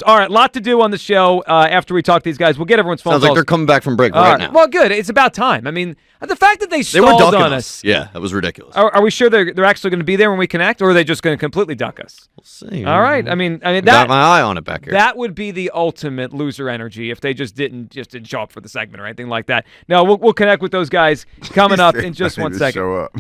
All right, lot to do on the show after we talk to these guys. We'll get everyone's phone calls. Sounds like they're coming back from break right now. Well, good. It's about time. I mean, the fact that they were stalled ducking on us. Yeah, that was ridiculous. Are we sure they're actually going to be there when we connect, or are they just going to completely duck us? We'll see. All right. I mean, that, got my eye on it back here. That would be the ultimate loser energy if they just didn't show up for the segment or anything like that. No, we'll connect with those guys coming up in just 1 second. Show up.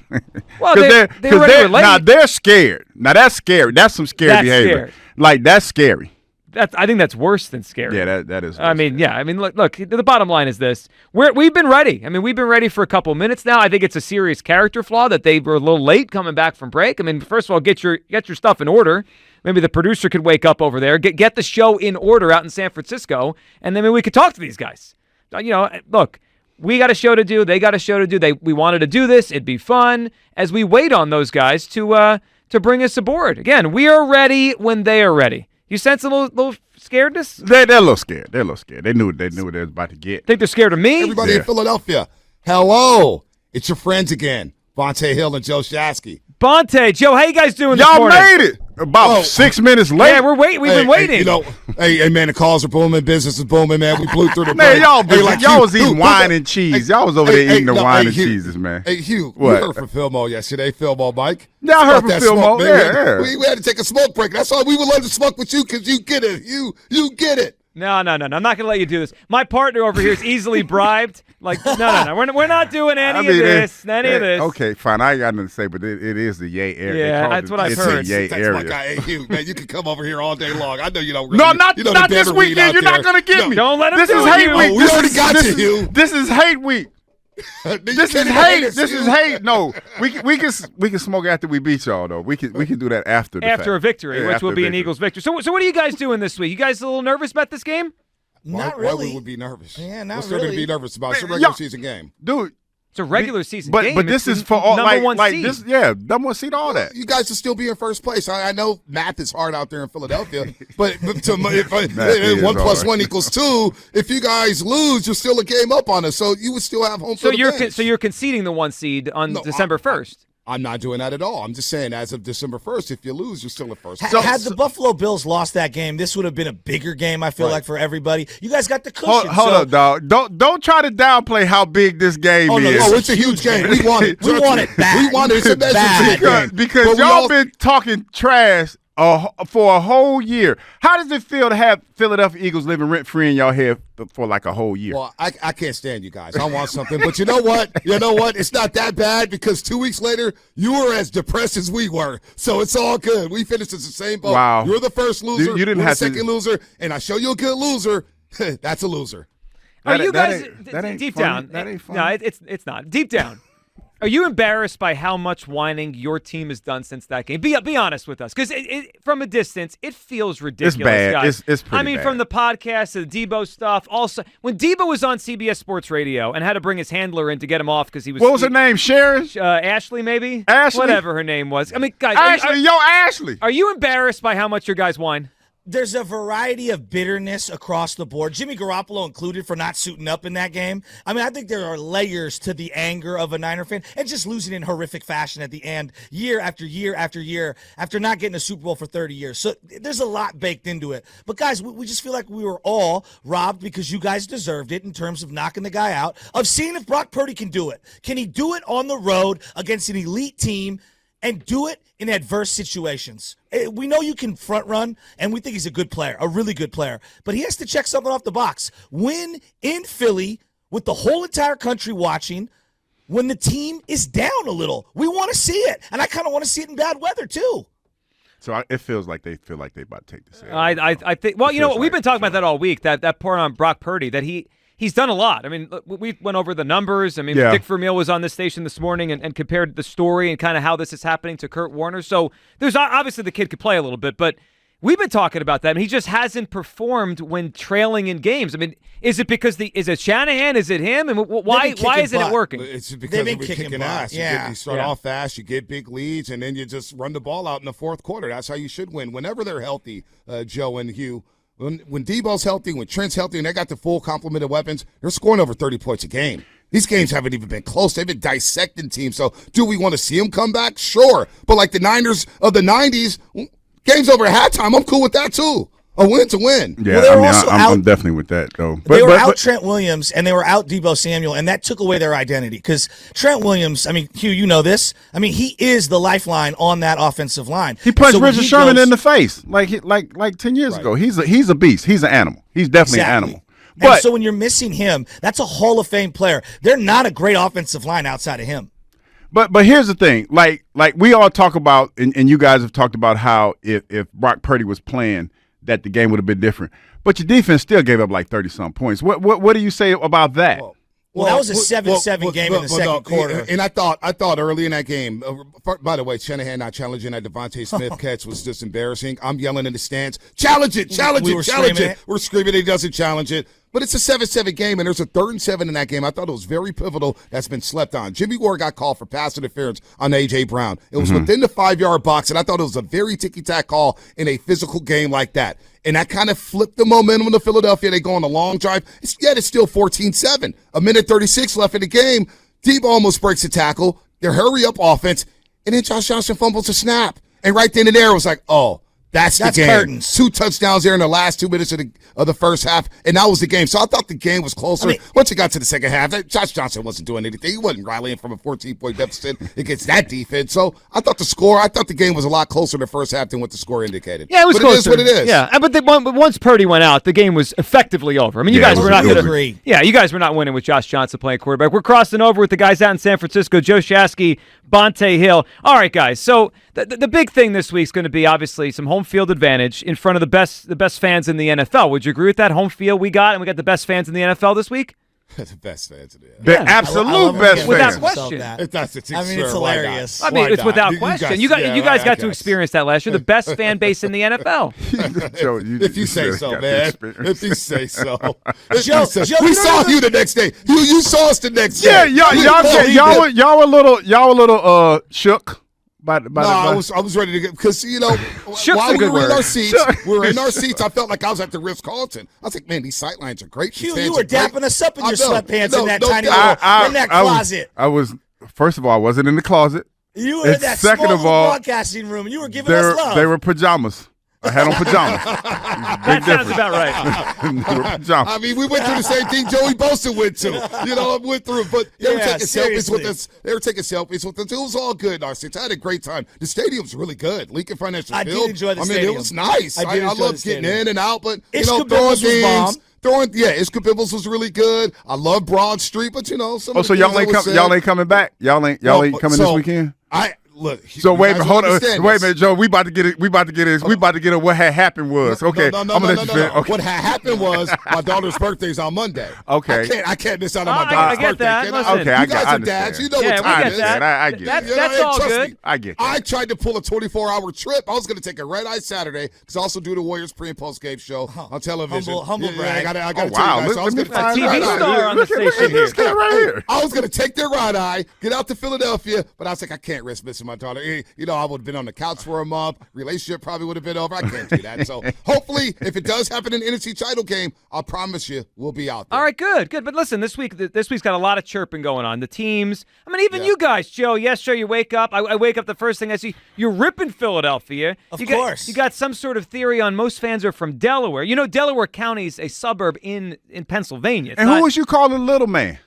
Well, they're scared. Now that's scary. That's some scary behavior. Scared. Like that's scary. I think that's worse than scary. Yeah, that is. I mean, yeah. I mean, look. The bottom line is this: we've been ready. I mean, we've been ready for a couple minutes now. I think it's a serious character flaw that they were a little late coming back from break. I mean, first of all, get your stuff in order. Maybe the producer could wake up over there, get the show in order out in San Francisco, and then maybe we could talk to these guys. Look, we got a show to do. They got a show to do. We wanted to do this. It'd be fun as we wait on those guys to bring us aboard. Again, we are ready when they are ready. You sense a little scaredness? They're a little scared. They're a little scared. They knew what they was about to get. Think they're scared of me? Everybody in Philadelphia, hello. It's your friends again, Bonta Hill and Joe Shasky. Bonta, Joe, how you guys doing this Y'all morning? made it. About 6 minutes late. Yeah, we've been waiting. Hey, man, the calls are booming. Business is booming, man. We blew through the man, break. y'all was eating wine and cheese. Y'all was over there eating the wine and cheeses, man. Hey, Hugh, what? we heard from Philmo yesterday. Philmo, Mike. Yeah, I heard from Philmo. Yeah. We had to take a smoke break. That's why we would love to smoke with you because you get it. You get it. No. I'm not going to let you do this. My partner over here is easily bribed. Like, no. We're not doing any of this. Okay, fine. I ain't got nothing to say, but it is the Yay area. Yeah, that's what I've heard. It's a Yay that's area. my guy. Hey, Hugh, man, you can come over here all day long. I know you don't. No, not this weekend. You're not going to get me. Don't let him This do is it, hate Hugh. week. We already got you, Hugh. This is hate week. This is hate. This is hate. No, we can smoke after we beat y'all though. We can do that after the after fact. A victory, which will be an Eagles victory. So what are you guys doing this week? You guys a little nervous about this game? Not really. Why would we be nervous? Yeah, not What's really. there to be nervous about? It's a regular season game, dude. It's a regular season but game. But this is for all number one seed. this. Yeah, number one seed. All that. You guys will still be in first place. I know math is hard out there in Philadelphia, but if 1 + 1 = 2, if you guys lose, you're still a game up on us. So you would still have home so field advantage. So you're conceding the 1 seed on December 1st. I'm not doing that at all. I'm just saying, as of December 1st, if you lose, you're still at first. Had the Buffalo Bills lost that game, this would have been a bigger game, I feel like, for everybody. You guys got the cushion. Hold up, dog. Don't try to downplay how big this game is. Oh, it's a huge game. We want it. We want it bad. We want it. It's a bad game. Because y'all been talking trash for a whole year. How does it feel to have Philadelphia Eagles living rent-free in y'all head for like a whole year? Well, I can't stand you guys. I want something. But you know what? It's not that bad because 2 weeks later, you were as depressed as we were. So it's all good. We finished as the same boat. Wow. You're the first loser. You didn't we're have the second loser. And I show you a good loser. That's a loser. Are you guys that ain't deep funny. down? That ain't funny. No, it's not. Deep down. Are you embarrassed by how much whining your team has done since that game? Be honest with us, because from a distance, it feels ridiculous. It's bad. Guys. It's pretty bad. From the podcast to the Debo stuff. Also, when Debo was on CBS Sports Radio and had to bring his handler in to get him off because he was. What was her name? Sharon? Ashley, maybe. Ashley? Whatever her name was. I mean, guys. Ashley, Ashley. Are you embarrassed by how much your guys whine? There's a variety of bitterness across the board, Jimmy Garoppolo included, for not suiting up in that game. I mean, I think there are layers to the anger of a Niner fan and just losing in horrific fashion at the end, year after year after year, after not getting a Super Bowl for 30 years. So there's a lot baked into it. But, guys, we just feel like we were all robbed because you guys deserved it in terms of knocking the guy out, of seeing if Brock Purdy can do it. Can he do it on the road against an elite team and do it in adverse situations? We know you can front run, and we think he's a good player, a really good player. But he has to check something off the box. Win in Philly with the whole entire country watching when the team is down a little. We want to see it, and I kind of want to see it in bad weather too. So it feels like they about to take the sale. I think. Well, you know what? We've been talking about that all week. That part on Brock Purdy that he's done a lot. I mean, we went over the numbers. I mean, Dick Vermeil was on this station this morning and compared the story and kind of how this is happening to Kurt Warner. So there's obviously the kid could play a little bit, but we've been talking about that. I mean, he just hasn't performed when trailing in games. I mean, is it because is it Shanahan? Is it him? And why isn't it working? It's because we're kicking ass. Yeah. You start off fast, you get big leads, and then you just run the ball out in the fourth quarter. That's how you should win. Whenever they're healthy, Joe and Hugh. When Debo's healthy, when Trent's healthy, and they got the full complement of weapons, they're scoring over 30 points a game. These games haven't even been close. They've been dissecting teams. So do we want to see them come back? Sure. But like the Niners of the 90s, games over at halftime, I'm cool with that too. A win's a win. Yeah, Well, I'm definitely with that, though. They were out Trent Williams, and they were out Deebo Samuel, and that took away their identity. Because Trent Williams, I mean, Hugh, you know this. I mean, he is the lifeline on that offensive line. He punched Richard Sherman in the face like 10 years ago. He's a beast. He's an animal. He's definitely an animal. But and so when you're missing him, that's a Hall of Fame player. They're not a great offensive line outside of him. But here's the thing. Like we all talk about, and you guys have talked about how if Brock Purdy was playing, that the game would have been different. But your defense still gave up like 30-some points. What do you say about that? Well, that was a 7-7 game in the second quarter. And I thought early in that game, by the way, Shanahan not challenging that Devontae Smith catch was just embarrassing. I'm yelling in the stands, challenge it. We're screaming he doesn't challenge it. But it's a 7-7 game, and there's a 3rd and 7 in that game. I thought it was very pivotal. That's been slept on. Jimmy Ward got called for pass interference on A.J. Brown. It was within the 5-yard box, and I thought it was a very ticky-tack call in a physical game like that. And that kind of flipped the momentum to Philadelphia. They go on a long drive. Yet it's still 14-7. A minute 36 left in the game. Deebo almost breaks a tackle. Their hurry-up offense. And then Josh Johnson fumbles a snap. And right then and there, it was like, oh, that's the game. Curtains. 2 touchdowns there in the last 2 minutes of the first half, and that was the game. So I thought the game was closer. Once it got to the second half, Josh Johnson wasn't doing anything. He wasn't rallying from a 14-point deficit against that defense. So I thought the game was a lot closer in the first half than what the score indicated. Yeah, it was closer. It is what it is. Yeah, but once Purdy went out, the game was effectively over. I mean, you guys were not going to. Yeah, you guys were not winning with Josh Johnson playing quarterback. We're crossing over with the guys out in San Francisco, Joe Shasky, Bonta Hill. All right, guys. So the big thing this week is going to be obviously some home field advantage in front of the best fans in the NFL. Would you agree with that home field we got, and we got the best fans in the NFL this week? The best fans in the NFL. The absolute best fans. Without question. It's hilarious. I mean, it's without question. You guys got to experience that last year. The best fan base in the NFL. If you say so, man. If you say so. Joe, we saw you the next day. You saw us the next day. Yeah, y'all were a little shook. I was ready to get, because while we were in our seats, I felt like I was at the Ritz-Carlton. I was like, man, these sightlines are great. Hugh, you were dapping us up in your sweatpants in that tiny little in that closet. First of all, I wasn't in the closet. You were in that small broadcasting room, and you were giving us love. They were pajamas. I had on pajamas. That sounds about right. I mean, we went through the same thing Joey Bosa went to. Went through, but they were taking selfies with us. It was all good. I had a great time. The stadium's really good. Lincoln Financial Field. I did enjoy the stadium. I mean, it was nice. I love getting in and out, but throwing games. Ishka was really good. I love Broad Street, but so y'all ain't coming back. Y'all ain't coming this weekend. Look. So wait a minute, Joe. We about to get it. We about to get it. What had happened was okay. No. I'm gonna let you finish. Okay. What had happened was my daughter's birthday's on Monday. Okay. I can't miss out on my daughter's birthday. That. Okay, I you guys are dads. You know what time it is. I get that. That's all good. I get that. I tried to pull a 24-hour trip. I was going to take a red-eye Saturday because I also do the Warriors pre- and post-game show on television. Humble brag. I got to tell you guys. I was going to TV star on the station here. Right here. I was going to take their red-eye, get out to Philadelphia, but I was like, I can't risk missing my daughter. I would have been on the couch for a month. Relationship probably would have been over. I can't do that. So hopefully, if it does happen in the NFC title game, I'll promise you we'll be out there. All right, good. But listen, this week's got a lot of chirping going on. The teams. I mean, even you guys, Joe. Yes, Joe. You wake up. I wake up. The first thing I see, you're ripping Philadelphia. Of course. You got some sort of theory on most fans are from Delaware. Delaware County's a suburb in Pennsylvania. And who was you calling little man?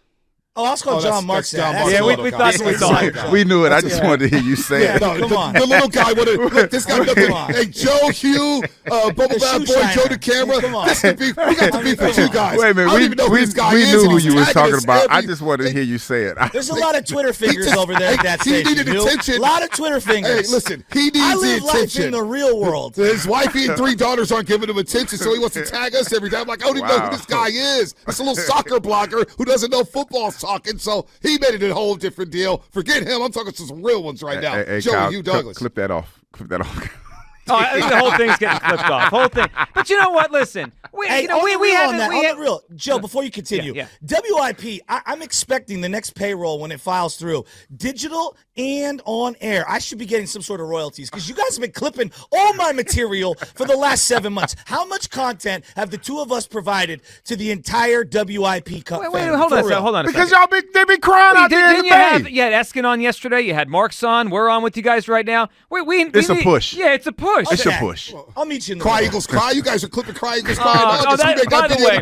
Oh, I was called John Marks. Yeah, we thought. We knew it. I just wanted to hear you say it. Come on. The little guy would have. This guy got hey, Joe, Hugh, Bubble Bath Boy, Joe the camera. This the beef. We got the beef with you guys. Wait a minute. I don't even know who this guy is. We knew who you was talking about. I just wanted to hear you say it. There's a lot of Twitter fingers over there at that station. He needed attention. A lot of Twitter fingers. Hey, listen. He needs the attention. I live life in the real world. His wife and 3 daughters aren't giving him attention, so he wants to tag us every time. I'm like, I don't even know who this guy is. It's a little soccer blogger who doesn't know football talking, so he made it a whole different deal. Forget him. I'm talking to some real ones right now. Hey, Joey Kyle, Hugh Douglas. Clip that off. Oh, I think the whole thing's getting clipped off. Whole thing. But you know what? Listen, We Hey, haven't. real. Joe, before you continue, WIP, I'm expecting the next payroll when it files through, digital and on air. I should be getting some sort of royalties because you guys have been clipping all my material for the last 7 months. How much content have the two of us provided to the entire WIP Cup? Wait, hold on a second. Because they be crying out there in the bay. You had Eskin on yesterday. You had Mark's on. We're on with you guys right now. It's a push. Yeah, it's a push. It's a push. I'll meet you in the Cry middle. Eagles Cry. You guys are clipping Cry Eagles Cry. By the way,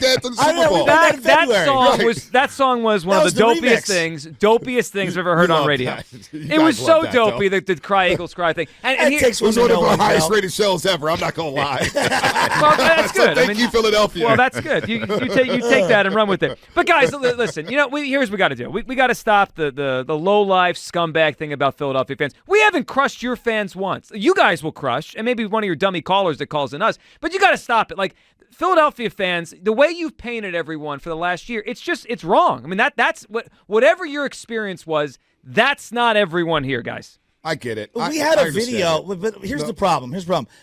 that song was one of the dopiest things I've ever heard on radio. It was so dopey, the Cry Eagles Cry thing. And it was one of our highest rated shows ever. I'm not gonna lie. Well, that's good. Thank you, Philadelphia. Well, that's good. You take that and run with it. But guys, listen. Here's what we got to do. We got to stop the low life scumbag thing about Philadelphia fans. We haven't crushed your fans once. You guys will crush, and maybe one of your dummy callers that calls in us. But you got to stop it. Like Philadelphia fans, the way you've painted everyone for the last year, it's wrong. I mean that's whatever your experience was. That's not everyone here, guys. I get it. We had a video, but here's the problem.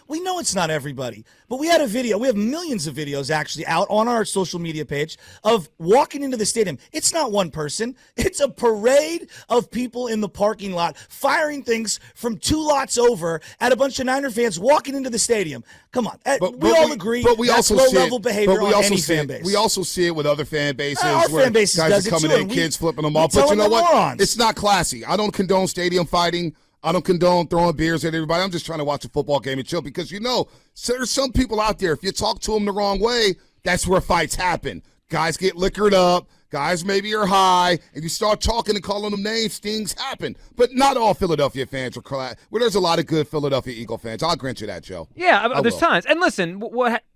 We know it's not everybody, but we had a video. We have millions of videos actually out on our social media page of walking into the stadium. It's not one person. It's a parade of people in the parking lot firing things from 2 lots over at a bunch of Niner fans walking into the stadium. Come on. We all agree that's low-level behavior on any fan base. We also see it with other fan bases. Our fan bases guys does are coming it too, in, kids flipping them off. But you know what? Morons. It's not classy. I don't condone stadium fighting. I don't condone throwing beers at everybody. I'm just trying to watch a football game and chill because, there's some people out there, if you talk to them the wrong way, that's where fights happen. Guys get liquored up. Guys maybe are high, and you start talking and calling them names, things happen. But not all Philadelphia fans are class. Well, there's a lot of good Philadelphia Eagle fans. I'll grant you that, Joe. Yeah, there's tons. And listen,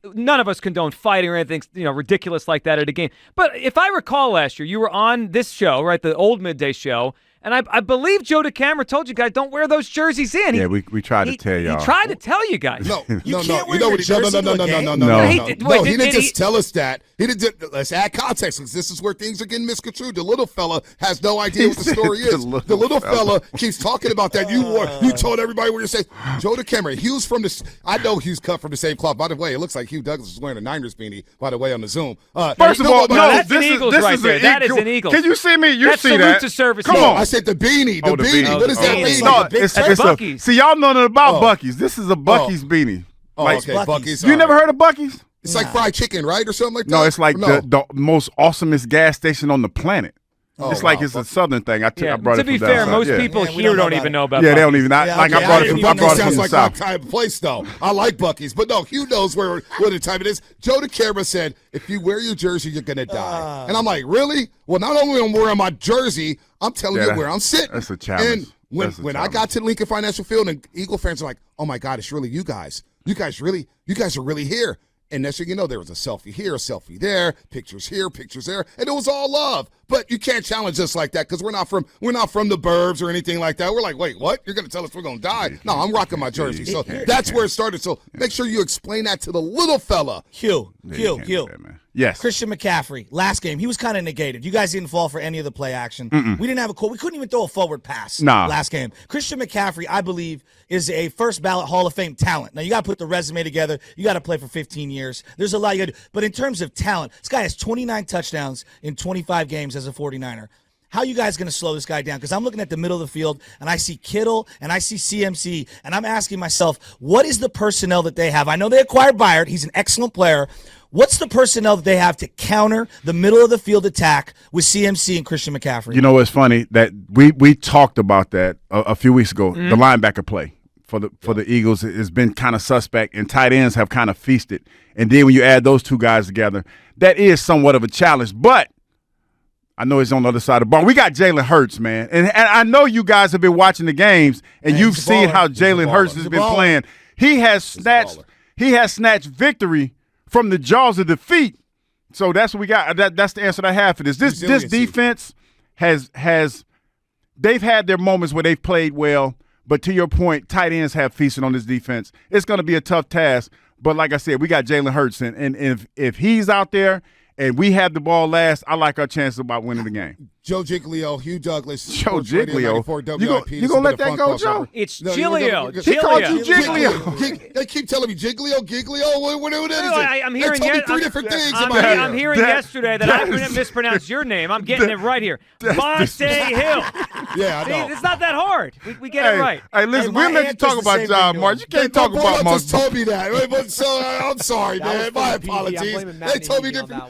none of us condone fighting or anything ridiculous like that at a game. But if I recall last year, you were on this show, right, the old midday show, and I believe Joe DeCamera told you guys, don't wear those jerseys in. Yeah, we tried to tell y'all. He tried to tell you guys. No. You No, can't wear you know your what? jersey to a game? No. He He didn't just tell us that. He didn't. Let's add context because this is where things are getting misconstrued. The little fella has no idea what the story is. The little fella keeps talking about that. You told everybody where you say Joe DeCamera. Hugh's from the. I know Hugh's cut from the same cloth. By the way, it looks like Hugh Douglas is wearing a Niners beanie. By the way, on the Zoom. First of all, that's an Eagles right there. That is an Eagle. Can you see me? You that's see that? To service. Come on. I said the beanie. The beanie. What is that beanie? No, it's Buc-ee's. see, y'all know nothing about Buc-ee's. This is a Buc-ee's beanie. Okay, Buc-ee's. You never heard of Buc-ee's? It's like fried chicken, right, or something like that. No, it's like the most awesomest gas station on the planet. It's like it's a southern thing. I brought it to be from fair, down most south. people here don't even know about. Yeah, they don't Buc-ee's. even. I brought it from. I brought it from the like south. my type of place, though. I like Buc-ee's, but no, Hugh knows where the type it is. Joe DeCamera said, "If you wear your jersey, you're gonna die." And I'm like, really? Well, not only am I wearing my jersey, I'm telling you where I'm sitting. That's a challenge. And when I got to Lincoln Financial Field, and Eagle fans are like, "Oh my God, it's really you guys. You guys are really here." And next thing you know, there was a selfie here, a selfie there, pictures here, pictures there, and it was all love. But you can't challenge us like that because we're not from the burbs or anything like that. We're like, wait, what? You're going to tell us we're going to die? No, I'm rocking my jersey. So that's where it started. So make sure you explain that to the little fella. Hugh. Yes. Christian McCaffrey, last game, he was kind of negated. You guys didn't fall for any of the play action. We didn't have a call. We couldn't even throw a forward pass last game. Christian McCaffrey, I believe, is a first ballot Hall of Fame talent. Now, you got to put the resume together. You got to play for 15 years. There's a lot you got to do. But in terms of talent, this guy has 29 touchdowns in 25 games as a 49er. How are you guys going to slow this guy down? Because I'm looking at the middle of the field, and I see Kittle, and I see CMC, and I'm asking myself, what is the personnel that they have? I know they acquired Byard. He's an excellent player. What's the personnel that they have to counter the middle of the field attack with CMC and Christian McCaffrey? You know what's funny? That we talked about that a few weeks ago. The linebacker play for the Eagles has been kind of suspect, and tight ends have kind of feasted. And then when you add those two guys together, that is somewhat of a challenge. But I know he's on the other side of the ball. We got Jalen Hurts, man. And I know you guys have been watching the games, and you've seen how Jalen Hurts has been playing. He has snatched victory from the jaws of defeat. So that's what we got. That's the answer that I have for this. This defense has they've had their moments where they've played well, but to your point, tight ends have feasted on this defense. It's going to be a tough task, but like I said, we got Jalen Hurts, and if he's out there and we have the ball last, I like our chances about winning the game. Joe Giglio, Hugh Douglas. Joe Giglio. You gonna let that go, Joe? It's Giglio. He called you Giglio. They keep telling me Giglio. What is it? I'm hearing three different things. I'm hearing yesterday that I mispronounced your name. I'm getting it right here. Bonta Hill. Yeah, I know. See, it's not that hard. We get it right. Hey, listen, we'll let you talk about John Martin. You can't talk about Bonta just told me that. So I'm sorry, man. My apologies. They told me different.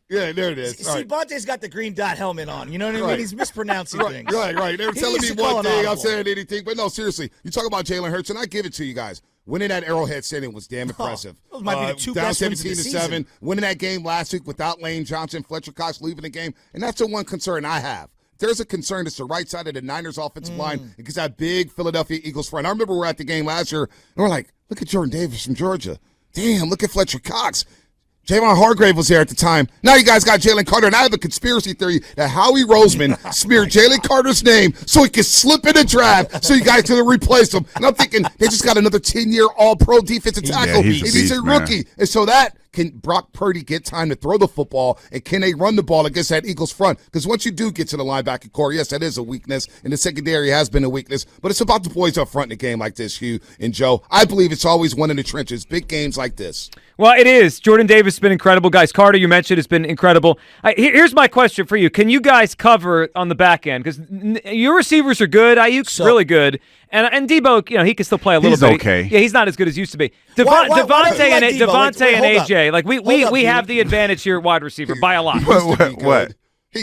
Yeah, there it is. See, Bonta's got the green dot helmet on. You know what I mean? He's mispronouncing things. Right. They were telling me one thing. I'm saying anything. But no, seriously. You talk about Jalen Hurts, and I give it to you guys. Winning at Arrowhead Stadium was damn impressive. Those might be the two down best wins of the 17-7. Winning that game last week without Lane Johnson, Fletcher Cox leaving the game. And that's the one concern I have. There's a concern. It's the right side of the Niners offensive line because that big Philadelphia Eagles front. I remember we were at the game last year, and we're like, look at Jordan Davis from Georgia. Damn, look at Fletcher Cox. Javon Hargrave was there at the time. Now you guys got Jalen Carter, and I have a conspiracy theory that Howie Roseman smeared Jalen Carter's name so he could slip in a draft so you guys could replace him. And I'm thinking they just got another 10-year all-pro defensive tackle. He's a rookie. And so that can Brock Purdy get time to throw the football, and can they run the ball against that Eagles front? Because once you do get to the linebacker core, yes, that is a weakness, and the secondary has been a weakness, but it's about the boys up front in a game like this, Hugh and Joe. I believe it's always one in the trenches, big games like this. Well, it is. Jordan Davis has been incredible. Guys, Carter, you mentioned, has been incredible. Here's my question for you. Can you guys cover on the back end? Because your receivers are good. Ayuk's really good. And Debo, he can still play a little bit. He's okay. Yeah, he's not as good as he used to be. Devontae and AJ, like we have the advantage here at wide receiver by a lot. What?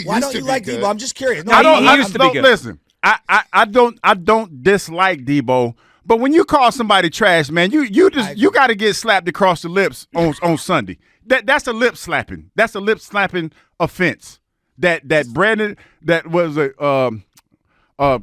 Why don't you like Debo? I'm just curious. No, he used to be good. Listen, I don't dislike Debo, but when you call somebody trash, man, you got to get slapped across the lips on Sunday. That's a lip slapping. That's a lip slapping offense. That Brandon, that was a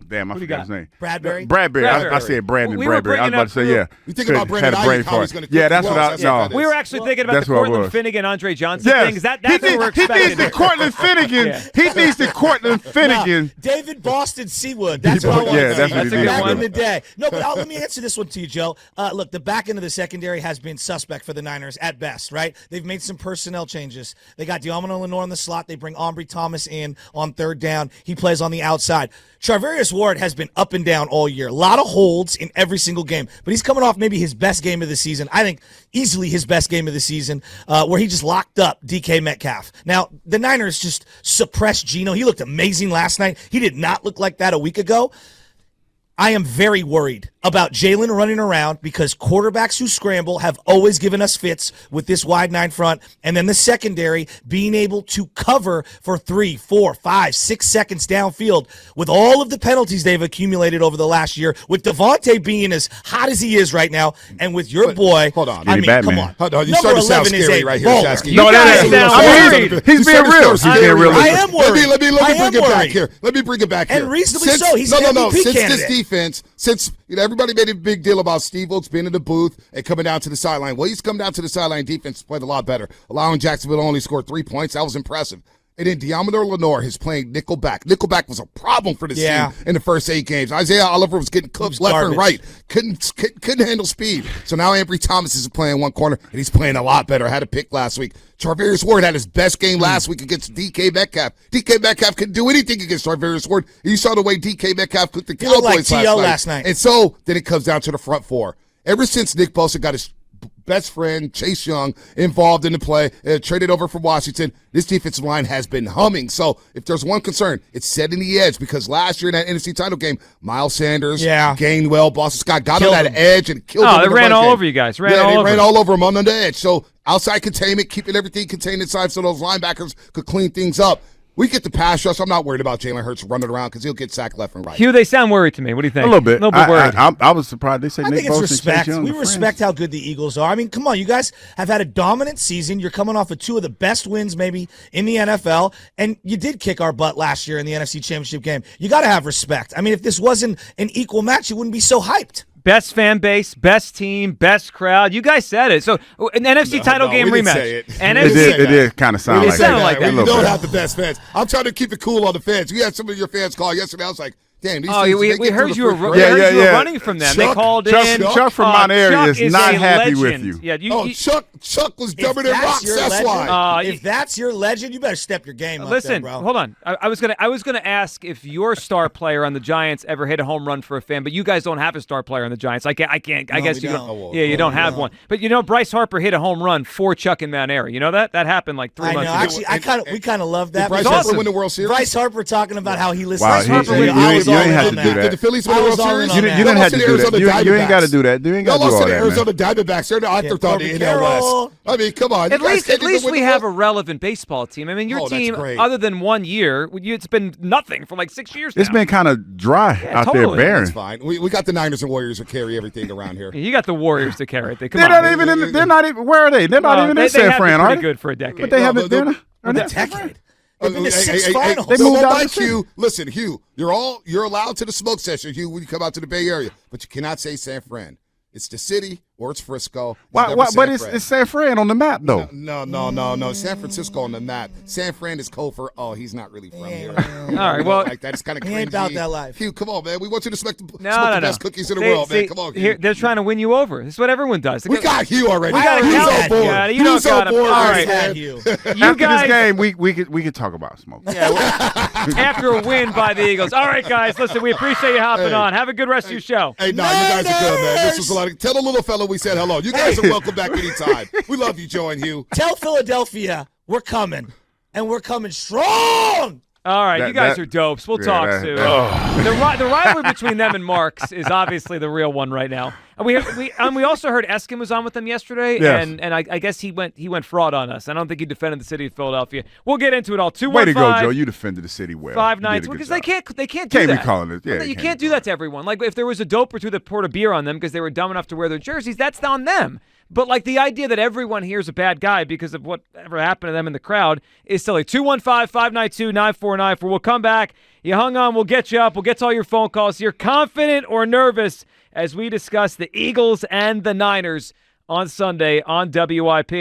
damn, I forgot his name. Bradbury. I said Brandon Bradbury. I was about to say, yeah. You think about Brandon Ayuk, how he's going to Yeah, that's what I We were actually thinking about the Cortland Finnegan, Andre Johnson thing. That's what we're expecting. He needs the Cortland Finnegan. He needs the Cortland Finnegan. David Boston Seawood. That's what I want to see. That's what he back in the day. No, but let me answer this one to you, Joe. Look, the back end of the secondary has been suspect for the Niners at best, right? They've made some personnel changes. They got Diomino Lenore in the slot. They bring Aubrey Thomas in on third down. He plays on the outside. Charvarius Ward has been up and down all year. A lot of holds in every single game. But he's coming off maybe his best game of the season. I think easily his best game of the season, where he just locked up DK Metcalf. Now, the Niners just suppressed Geno. He looked amazing last night. He did not look like that a week ago. I am very worried about Jalen running around because quarterbacks who scramble have always given us fits with this wide nine front, and then the secondary being able to cover for 3, 4, 5, 6 seconds downfield with all of the penalties they've accumulated over the last year, with Devontae being as hot as he is right now, and with your boy. Hold on. I mean, come on. Hold on. You started to sound scary right here, Shasky. No, he's being real. He's being real. I am worried. Let me bring it back here. Let me bring it back here. And reasonably so. He's an MVP candidate. Since everybody made a big deal about Steve Wilks being in the booth and coming down to the sideline. Well, he's come down to the sideline. Defense played a lot better, allowing Jacksonville to only score 3 points. That was impressive. And then Diomino Lenore is playing nickelback. Nickelback was a problem for this team in the first 8 games. Isaiah Oliver was getting cooked left and right. Couldn't handle speed. So now Aubrey Thomas is playing one corner, and he's playing a lot better. Had a pick last week. Charvarius Ward had his best game last week against DK Metcalf. DK Metcalf couldn't do anything against Charvarius Ward. You saw the way DK Metcalf cooked the Cowboys last night. And so then it comes down to the front four. Ever since Nick Bosa got his best friend, Chase Young, involved in the play, traded over from Washington, this defensive line has been humming. So if there's one concern, it's setting the edge, because last year in that NFC title game, Miles Sanders, Gainwell, Boston Scott got on that edge and killed them. They ran all over you guys. They ran all over them on the edge. So outside containment, keeping everything contained inside so those linebackers could clean things up. We get the pass rush. I'm not worried about Jalen Hurts running around because he'll get sacked left and right. Hugh, they sound worried to me. What do you think? A little bit. worried. I was surprised. They said I Nick think it's Bosa respect. and Chase Young We respect how good the Eagles are. I mean, come on. You guys have had a dominant season. You're coming off of 2 of the best wins maybe in the NFL, and you did kick our butt last year in the NFC Championship game. You got to have respect. I mean, if this wasn't an equal match, you wouldn't be so hyped. Best fan base, best team, best crowd. You guys said it. So an NFC title game rematch. It did kind of sound like that. We don't have the best fans. I'm trying to keep it cool on the fans. We had some of your fans call yesterday. I was like, damn, these Oh, dudes, we they get heard through you the were, first round. you were running from them. They called in. Chuck from Mount Airy Chuck is not a happy with legend. you. Yeah, Chuck was dumber than Rock Sessline. If that's your legend, you better step your game up listen, there, bro. hold on. I was gonna ask if your star player on the Giants ever hit a home run for a fan, but you guys don't have a star player on the Giants. I can't. I guess you don't. Yeah, you don't have one. But Bryce Harper hit a home run for Chuck in Mount Airy. You know that happened like 3 months ago. Actually, we kind of love that. Bryce Harper Harper win the World Series? Bryce Harper talking about how he listens. Wow, Bryce Harper, you ain't have to do that. Did the Phillies win the World Series? You didn't have to do that. You ain't got to do that. You ain't got to do Y'all all lost to the that, Arizona man. Diamondbacks. They're the afterthought in the NL West. I mean, come on. At least we have a relevant baseball team. I mean, your team, other than 1 year, it's been nothing for like 6 years now. It's been kind of dry out there, barren. That's fine. We got the Niners and Warriors to carry everything around here. You got the Warriors to carry it. They're not even. Where are they? They're not even in San Fran, are they? Good for a decade. But they haven't been. A decade. They've been to six finals. They moved out of the Hugh. Listen, Hugh, you're allowed to the smoke session, Hugh, when you come out to the Bay Area, but you cannot say San Fran. It's the city or it's Frisco. But it's San Fran on the map, though. No. San Francisco on the map. San Fran is code for, he's not really from here. All right, well. Like that. It's kind of cringy. He ain't about that life. Hugh, come on, man. We want you to smoke the best cookies in the world, man. Come on, Hugh. They're trying to win you over. This is what everyone does. We got Hugh already. We got Hugh's on board. You don't got him. All right. After this game, we could talk about smoke. Yeah, after a win by the Eagles. All right, guys. Listen, we appreciate you hopping on. Have a good rest of your show. Hey, you guys are good, man. This was a lot of. Tell the little fella we said hello. You guys are welcome back anytime. We love you, Joe and Hugh. Tell Philadelphia we're coming, and we're coming strong. All right, you guys are dopes. We'll talk soon. The rivalry between them and Marks is obviously the real one right now. And we also heard Eskin was on with them yesterday, and I guess he went fraud on us. I don't think he defended the city of Philadelphia. We'll get into it all. 215. Way to go, Joe! You defended the city well. 592 because they can't do can't that. Be calling it. Yeah, you can't do that to everyone. Like if there was a dope or two that poured a beer on them because they were dumb enough to wear their jerseys, that's on them. But like the idea that everyone here is a bad guy because of whatever happened to them in the crowd is silly. 215-592-9494. We'll come back. You hung on. We'll get you up. We'll get to all your phone calls. You're confident or nervous as we discuss the Eagles and the Niners on Sunday on WIP.